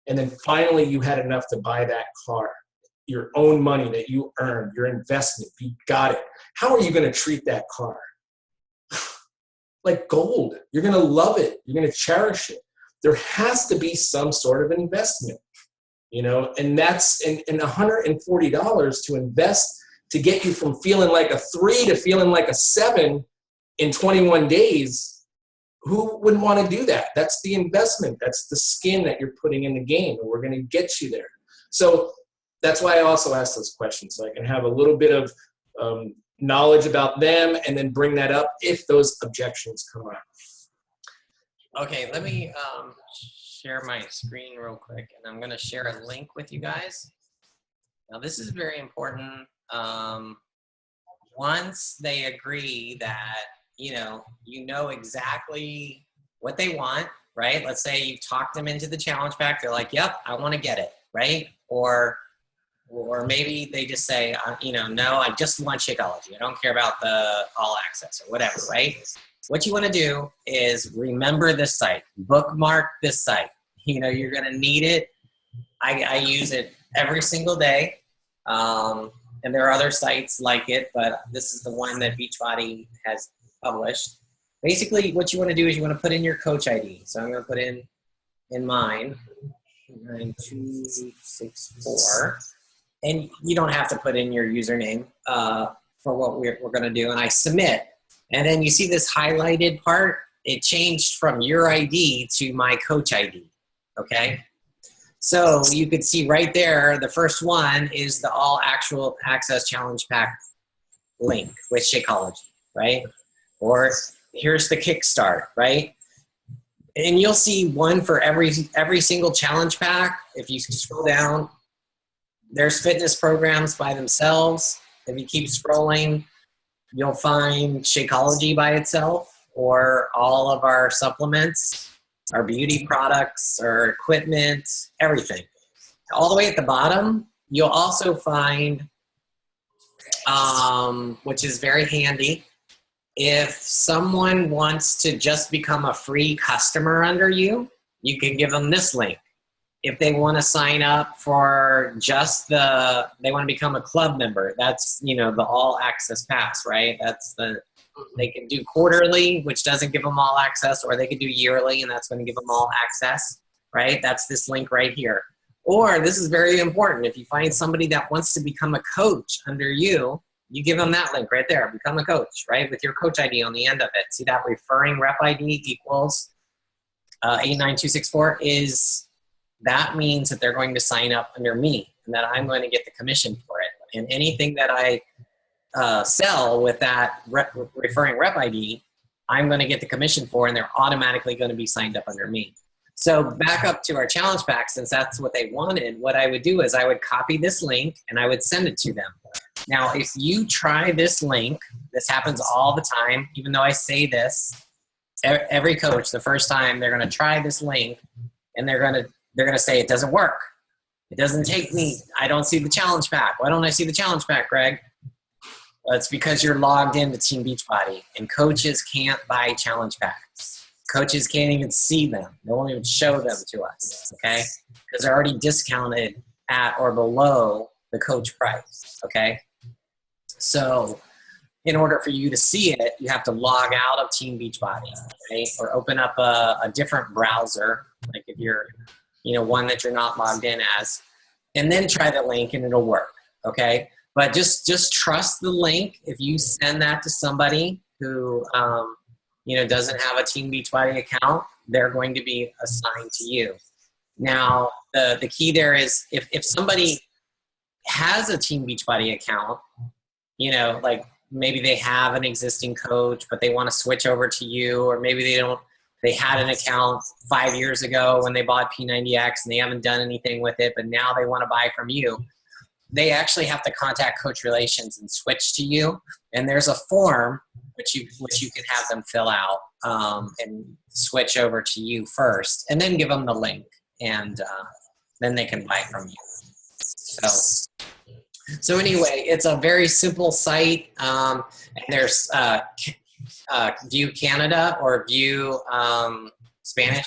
and then finally you had enough to buy that car, your own money that you earned, your investment, you got it. How are you going to treat that car? Like gold. You're going to love it. You're going to cherish it. There has to be some sort of investment, and that's and $140 to invest to get you from feeling like a 3 to feeling like a 7 in 21 days. Who wouldn't want to do that? That's the investment. That's the skin that you're putting in the game, and we're going to get you there. So that's why I also ask those questions, so I can have a little bit of knowledge about them and then bring that up if those objections come up. Okay, let me share my screen real quick, and I'm going to share a link with you guys. Now, this is very important. Once they agree that, you know exactly what they want, right? Let's say you've talked them into the challenge pack. They're like, yep, I want to get it, right? Or maybe they just say, no, I just want Shakeology. I don't care about the all access or whatever, right? What you want to do is remember this site, bookmark this site. You're going to need it. I use it every single day. And there are other sites like it, but this is the one that Beachbody has published. Basically, what you want to do is you want to put in your coach ID. So I'm going to put in mine, 9264. and you don't have to put in your username for what we're going to do. And I submit. And then you see this highlighted part. It changed from your ID to my coach ID. Okay. So you could see right there, the first one is the all actual access challenge pack link with Shakeology, right? Or here's the Kickstart, right? And you'll see one for every single challenge pack. If you scroll down, there's fitness programs by themselves. If you keep scrolling, you'll find Shakeology by itself, or all of our supplements, our beauty products, our equipment, everything. All the way at the bottom, you'll also find, which is very handy, if someone wants to just become a free customer under you, you can give them this link. If they want to sign up for just they want to become a club member, that's, the all access pass, right? They can do quarterly, which doesn't give them all access, or they can do yearly, and that's going to give them all access, right? That's this link right here. Or this is very important. If you find somebody that wants to become a coach under you, you give them that link right there, become a coach, right? With your coach ID on the end of it. See that referring rep ID equals 89264 that means that they're going to sign up under me and that I'm going to get the commission for it. And anything that I sell with that referring rep ID, I'm going to get the commission for, and they're automatically going to be signed up under me. So back up to our challenge pack, since that's what they wanted, what I would do is I would copy this link and I would send it to them. Now, if you try this link, this happens all the time, even though I say this, every coach, the first time they're going to try this link and they're going to say it doesn't work. It doesn't take me. I don't see the challenge pack. Why don't I see the challenge pack, Greg? Well, it's because you're logged into Team Beachbody, and coaches can't buy challenge packs. Coaches can't even see them. They won't even show them to us, okay? Because they're already discounted at or below the coach price, okay? So in order for you to see it, you have to log out of Team Beachbody, okay? Or open up a different browser, like if you're, one that you're not logged in as, and then try the link and it'll work, okay? But just trust the link. If you send that to somebody who, doesn't have a Team Beachbody account, they're going to be assigned to you. Now, the key there is if somebody has a Team Beachbody account, like maybe they have an existing coach, but they want to switch over to you, or maybe they had an account 5 years ago when they bought P90X and they haven't done anything with it, but now they want to buy from you. They actually have to contact Coach Relations and switch to you. And there's a form which you can have them fill out and switch over to you first, and then give them the link, and then they can buy from you. So anyway, it's a very simple site, and there's View Canada or View Spanish,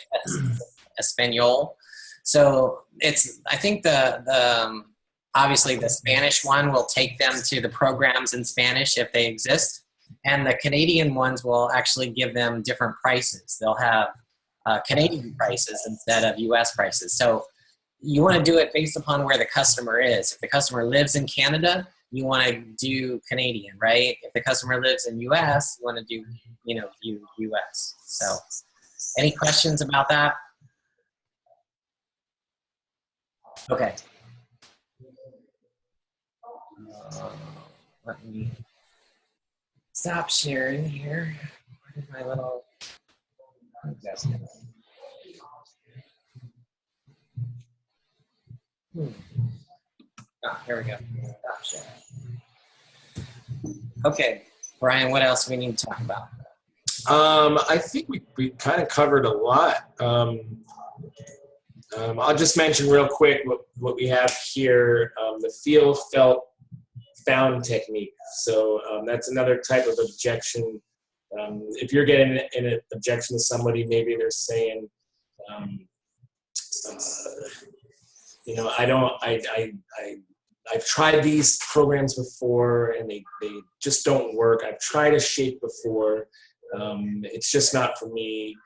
Espanol. So I think obviously the Spanish one will take them to the programs in Spanish if they exist. And the Canadian ones will actually give them different prices. They'll have Canadian prices instead of US prices. So you want to do it based upon where the customer is. If the customer lives in Canada, you want to do Canadian, right? If the customer lives in US, you want to do, View US. So any questions about that? Okay. Let me stop sharing here. Where's my little... here we go. Stop sharing. Okay, Brian, what else do we need to talk about? I think we kind of covered a lot. I'll just mention real quick what we have here, the feel, felt, found technique. So that's another type of objection. If you're getting an objection to somebody, maybe they're saying, I've tried these programs before and they just don't work. I've tried a shake before. It's just not for me.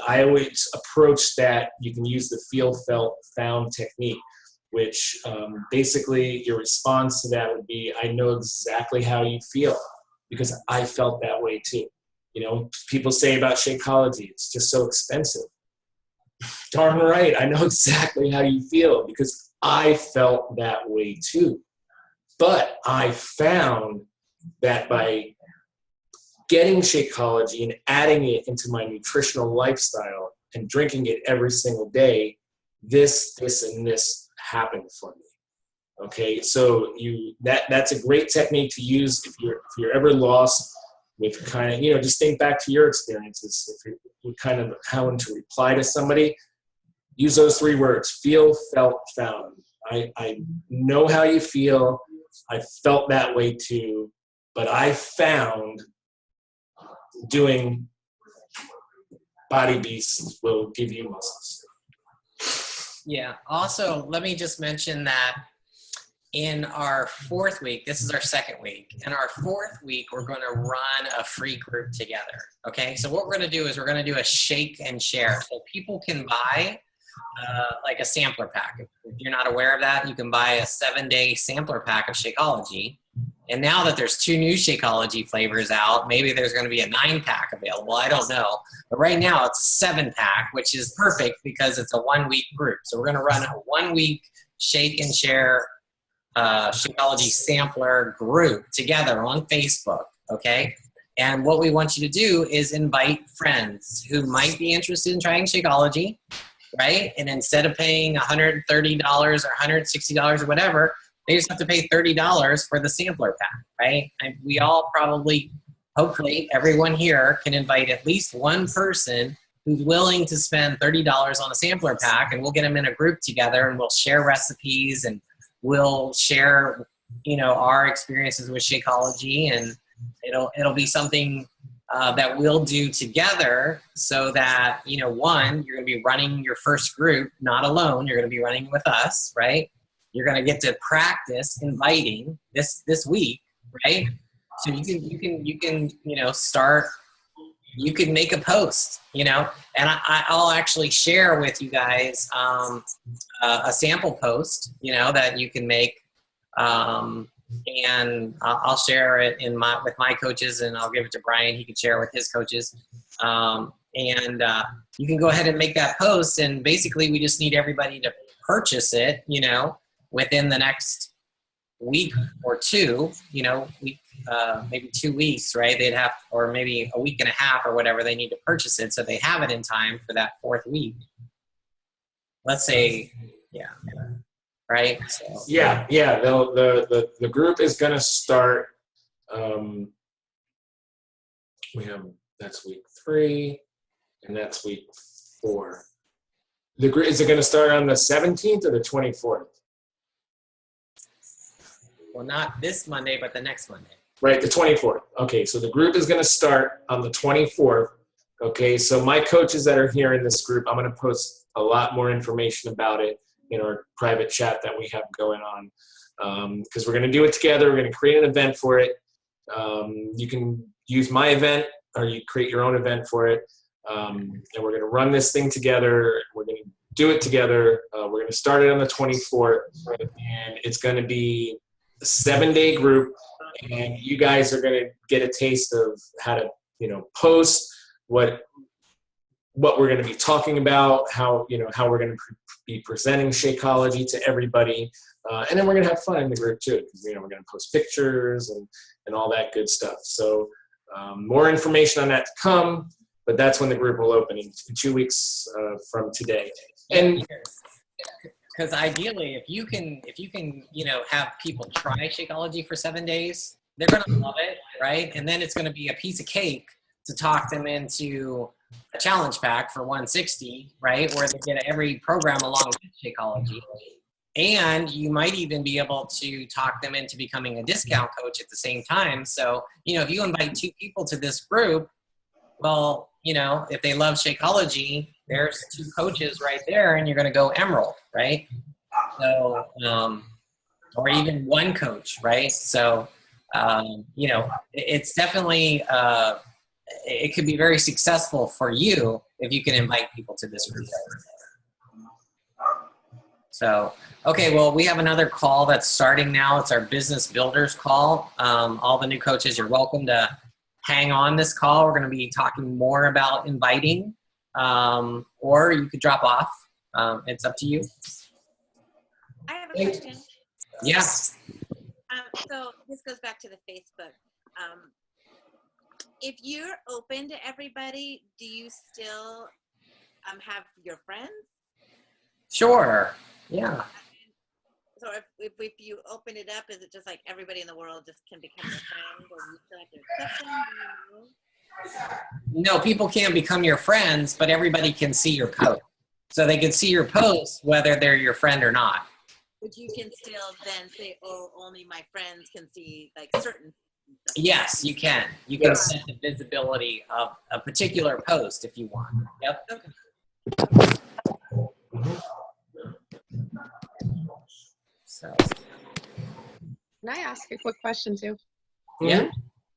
I always approach that you can use the feel, felt, found technique. which basically your response to that would be, I know exactly how you feel because I felt that way too. You know, people say about Shakeology, it's just so expensive. Darn right, I know exactly how you feel because I felt that way too. But I found that by getting Shakeology and adding it into my nutritional lifestyle and drinking it every single day, this, and this happened for me. Okay, so that's a great technique to use if you're ever lost with kind of, you know, just think back to your experiences. If you're kind of having to reply to somebody, use those 3 words: feel, felt, found. I know how you feel. I felt that way too, but I found doing Body Beasts will give you muscles. Yeah. Also, let me just mention that in our 4th week, this is our 2nd week. In our 4th week, we're going to run a free group together. Okay. So what we're going to do is we're going to do a shake and share. So people can buy like a sampler pack. If you're not aware of that, you can buy a 7-day sampler pack of Shakeology. And now that there's 2 new Shakeology flavors out, maybe there's going to be a 9-pack available. I don't know. But right now it's a 7-pack, which is perfect because it's a 1-week group. So we're going to run a 1-week shake and share Shakeology sampler group together on Facebook. Okay. And what we want you to do is invite friends who might be interested in trying Shakeology, right? And instead of paying $130 or $160 or whatever, they just have to pay $30 for the sampler pack, right? And we all probably, hopefully, everyone here can invite at least one person who's willing to spend $30 on a sampler pack, and we'll get them in a group together, and we'll share recipes, and we'll share, you know, our experiences with Shakeology, and it'll be something that we'll do together so that, you know, one, you're going to be running your first group, not alone. You're going to be running with us, right? You're going to get to practice inviting this week, right? So you can, you know, start, you can make a post, you know, and I'll actually share with you guys a sample post, you know, that you can make, and I'll share it with my coaches, and I'll give it to Brian. He can share it with his coaches. And you can go ahead and make that post. And basically we just need everybody to purchase it, you know, within the next week or 2, you know, maybe 2 weeks, right? They'd have, or maybe a week and a half or whatever, they need to purchase it so they have it in time for that 4th week. Let's say, yeah. Right? So. Yeah. The group is going to start. That's week 3, and that's week 4. Is it going to start on the 17th or the 24th? Well, not this Monday, but the next Monday. Right, the 24th. Okay, so the group is going to start on the 24th. Okay, so my coaches that are here in this group, I'm going to post a lot more information about it in our private chat that we have going on, because we're going to do it together. We're going to create an event for it. You can use my event, or you create your own event for it, and we're going to run this thing together. We're going to do it together. We're going to start it on the 24th, and it's going to be a 7-day group, and you guys are going to get a taste of how to, you know, post what we're going to be talking about, how we're going to be presenting Shakeology to everybody, and then we're going to have fun in the group too, because, you know, we're going to post pictures and all that good stuff. So more information on that to come, but that's when the group will open in 2 weeks from today. And because ideally, if you can, you know, have people try Shakeology for 7 days, they're going to love it, right? And then it's going to be a piece of cake to talk them into a challenge pack for $160, right? Where they get every program along with Shakeology. And you might even be able to talk them into becoming a discount coach at the same time. So, you know, if you invite 2 people to this group, well, you know, if they love Shakeology, there's 2 coaches right there, and you're going to go Emerald, right? So, or even 1 coach, right? So, you know, it's definitely, it could be very successful for you if you can invite people to this group. So, okay, well, we have another call that's starting now. It's our business builders call. All the new coaches, you're welcome to hang on this call. We're going to be talking more about inviting, or you could drop off. It's up to you. I have a question. Yeah. So this goes back to the Facebook. If you're open to everybody, do you still have your friends? Sure. Yeah. So if you open it up, is it just like everybody in the world just can become your friend, or you still have to accept them? Do you know? No, people can't become your friends, but everybody can see your post. So they can see your posts whether they're your friend or not. But you can still then say, oh, only my friends can see like certain. Yes, you can. You can set the visibility of a particular post if you want. Yep. Okay. So, Can I ask a quick question too? yeah.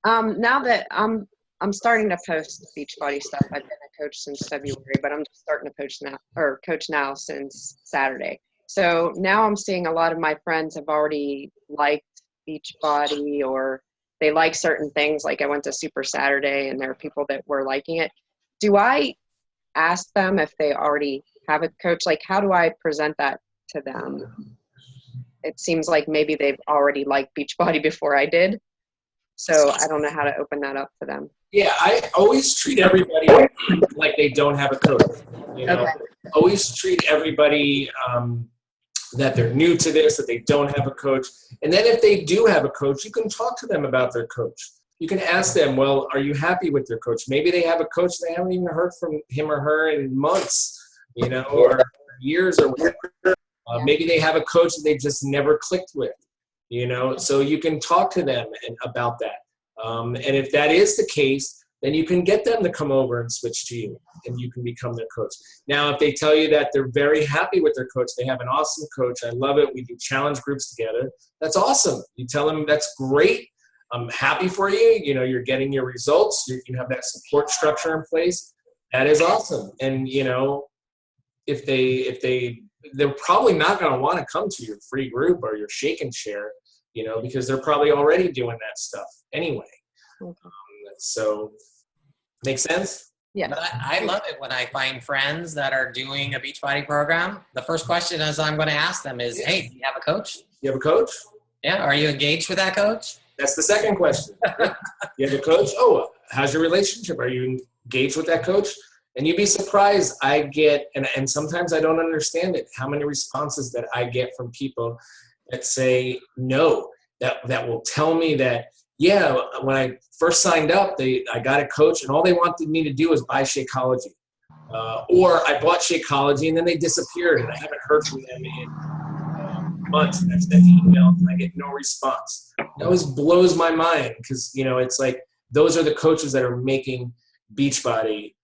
Now that I'm starting to post Beachbody stuff. I've been a coach since February, but I'm just starting to coach now since Saturday. So now I'm seeing a lot of my friends have already liked Beachbody, or they like certain things. Like I went to Super Saturday and there are people that were liking it. Do I ask them if they already have a coach? Like, how do I present that to them? It seems like maybe they've already liked Beachbody before I did. So I don't know how to open that up to them. Yeah, I always treat everybody like they don't have a coach. You know, Okay. always treat everybody that they're new to this, that they don't have a coach. And then if they do have a coach, you can talk to them about their coach. You can ask them, well, are you happy with their coach? Maybe they have a coach they haven't even heard from him or her in months, you know, or years or whatever. Maybe they have a coach that they just never clicked with, you know, so you can talk to them about that. And if that is the case, then you can get them to come over and switch to you, and you can become their coach. Now, if they tell you that they're very happy with their coach, they have an awesome coach, I love it, we do challenge groups together, that's awesome. You tell them that's great, I'm happy for you, you know, you're getting your results, you have that support structure in place, that is awesome. And, you know, if they're probably not going to want to come to your free group or your shake and share, you know, because they're probably already doing that stuff anyway. So, make sense? Yeah. But I love it when I find friends that are doing a Beachbody program. The first question is I'm going to ask them is, hey, do you have a coach? You have a coach? Yeah. Are you engaged with that coach? That's the second question. You have a coach? Oh, how's your relationship? Are you engaged with that coach? And you'd be surprised, I get, and sometimes I don't understand it, how many responses that I get from people that say no, that will tell me that, yeah, when I first signed up, I got a coach and all they wanted me to do was buy Shakeology. Or I bought Shakeology and then they disappeared and I haven't heard from them in months, and I've sent emails and I get no response. That always blows my mind because, you know, it's like those are the coaches that are making Beachbody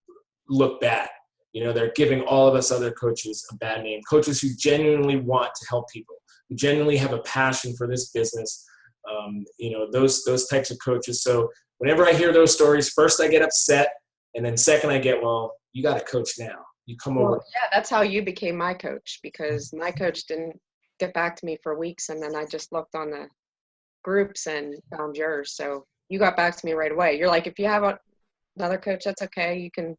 look bad. You know, they're giving all of us other coaches a bad name. Coaches who genuinely want to help people, who genuinely have a passion for this business. You know, those types of coaches. So whenever I hear those stories, first I get upset, and then second I get, well, you got a coach now. You come over. Yeah, that's how you became my coach, because my coach didn't get back to me for weeks, and then I just looked on the groups and found yours. So you got back to me right away. You're like, if you have another coach, that's okay. You can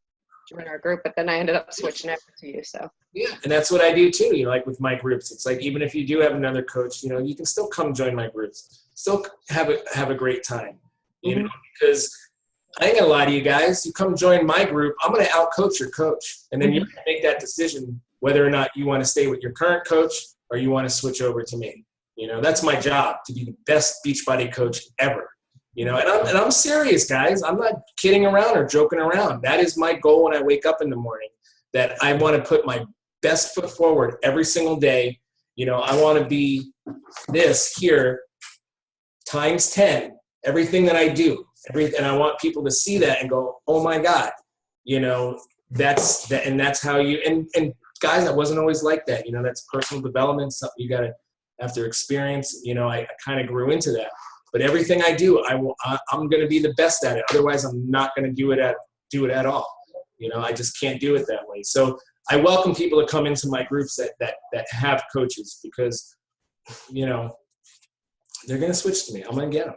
join our group. But then I ended up switching over to you. So yeah, and that's what I do too. You know, like with my groups, it's like even if you do have another coach, you know, you can still come join my groups, still have a great time. You know, because I ain't gonna lie to you guys. You come join my group, I'm gonna outcoach your coach, and then you're gonna make that decision whether or not you want to stay with your current coach or you want to switch over to me. You know, that's my job, to be the best Beachbody coach ever. You know, and I'm serious, guys. I'm not kidding around or joking around. That is my goal when I wake up in the morning, that I want to put my best foot forward every single day. You know, I want to be this here times 10, everything that I do. And I want people to see that and go, oh my God, you know, that's how you, and guys, I wasn't always like that. You know, that's personal development, something you got to have to experience. You know, I kind of grew into that. But everything I do, I'm going to be the best at it. Otherwise, I'm not going to do it at all. You know, I just can't do it that way. So I welcome people to come into my groups that have coaches, because, you know, they're going to switch to me. I'm going to get them.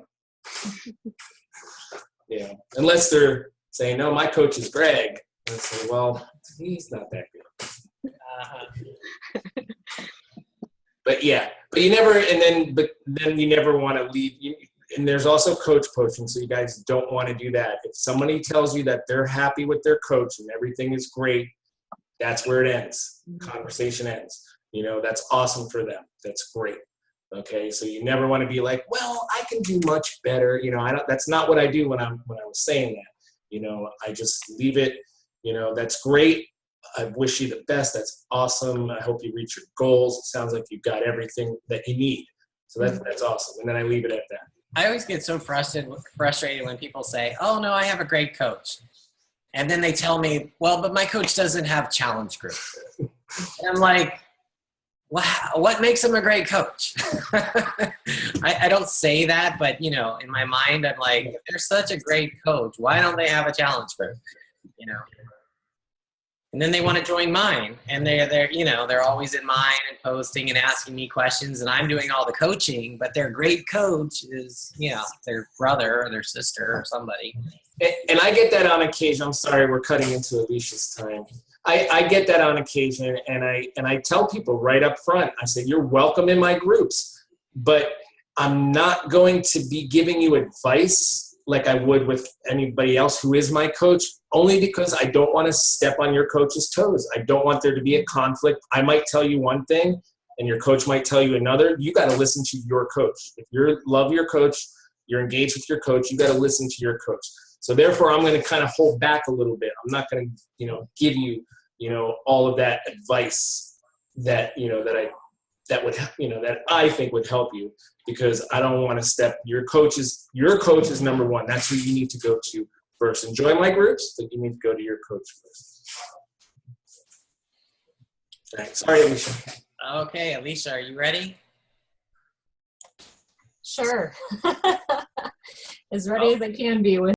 Yeah. Unless they're saying, no, my coach is Greg. And I say, well, he's not that good. But yeah, but you never, but then you never want to leave. And there's also coach poaching, so you guys don't want to do that. If somebody tells you that they're happy with their coach and everything is great, that's where it ends. Conversation ends. You know, that's awesome for them. That's great. Okay, so you never want to be like, well, I can do much better. You know, that's not what I do when I was saying that. You know, I just leave it. You know, that's great. I wish you the best. That's awesome. I hope you reach your goals. It sounds like you've got everything that you need. So that's awesome. And then I leave it at that. I always get so frustrated when people say, oh, no, I have a great coach. And then they tell me, well, but my coach doesn't have challenge groups. And I'm like, wow, what makes him a great coach? I don't say that, but, you know, in my mind, I'm like, if they're such a great coach, why don't they have a challenge group? You know? And then they want to join mine, and they're you know, they're always in mine and posting and asking me questions, and I'm doing all the coaching, but their great coach is, you know, their brother or their sister or somebody. And I get that on occasion. I'm sorry, we're cutting into Alicia's time. I get that on occasion, and I tell people right up front, I say, you're welcome in my groups, but I'm not going to be giving you advice like I would with anybody else who is my coach, only because I don't want to step on your coach's toes. I don't want there to be a conflict. I might tell you one thing, and your coach might tell you another. You got to listen to your coach. If you love your coach, you're engaged with your coach, you got to listen to your coach. So therefore, I'm going to kind of hold back a little bit. I'm not going to, you know, give you, you know, all of that advice that, you know, that I think would help you, because I don't want to step. Your coach is number one. That's who you need to go to first. Enjoy my groups, but you need to go to your coach first. Thanks. Sorry, Alicia. Okay, Alicia, are you ready? Sure. As ready as I can be with